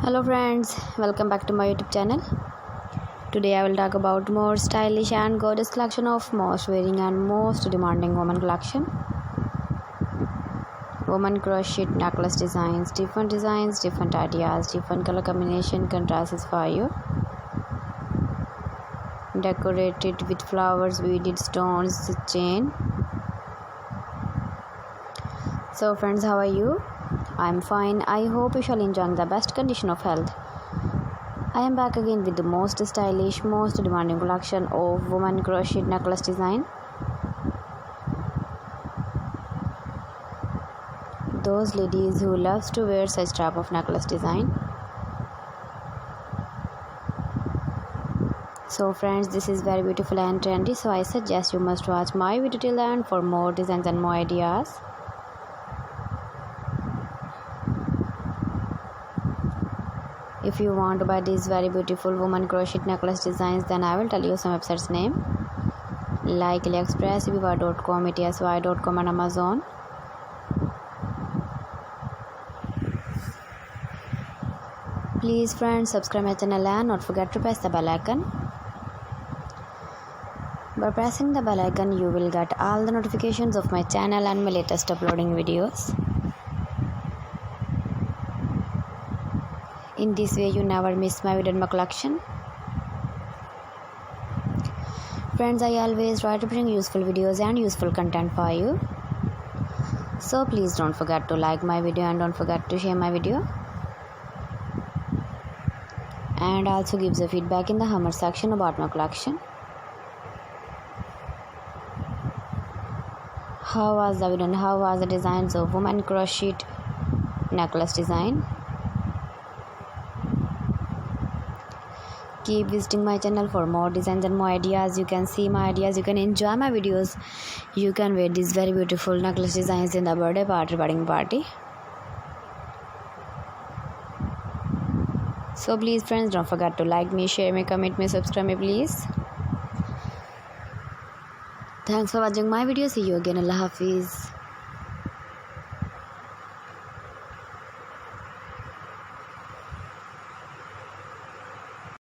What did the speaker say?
Hello friends, welcome back to my YouTube channel. Today I will talk about more stylish and gorgeous collection of most wearing and most demanding woman collection. Woman crochet necklace designs, different ideas, different color combination contrasts for you. Decorated with flowers, beaded stones, chain. So friends, how are you? I'm fine. I hope you shall enjoy the best condition of health. I am back again with the most stylish, most demanding collection of woman crochet necklace design. Those ladies who loves to wear such type of necklace design. So friends, this is very beautiful and trendy, so I suggest you must watch my video till the end for more designs and more ideas. If you want to buy these very beautiful woman crochet necklace designs, then I will tell you some websites name like AliExpress, viva.com, etsy.com and Amazon. Please friends, subscribe my channel and not forget to press the bell icon. By pressing the bell icon, you will get all the notifications of my channel and my latest uploading videos. In this way, you never miss my video and my collection. Friends, I always try to bring useful videos and useful content for you. So please don't forget to like my video and don't forget to share my video. And also give the feedback in the comment section about my collection. How was the video and how was the designs of woman crochet necklace design? Keep visiting my channel for more designs and more ideas. You can see my ideas, you can enjoy my videos, you can wear these very beautiful necklace designs in the birthday party, wedding party. So please friends, don't forget to like me, share me, comment me, subscribe me please. Thanks for watching my video. See you again. Allah Hafiz.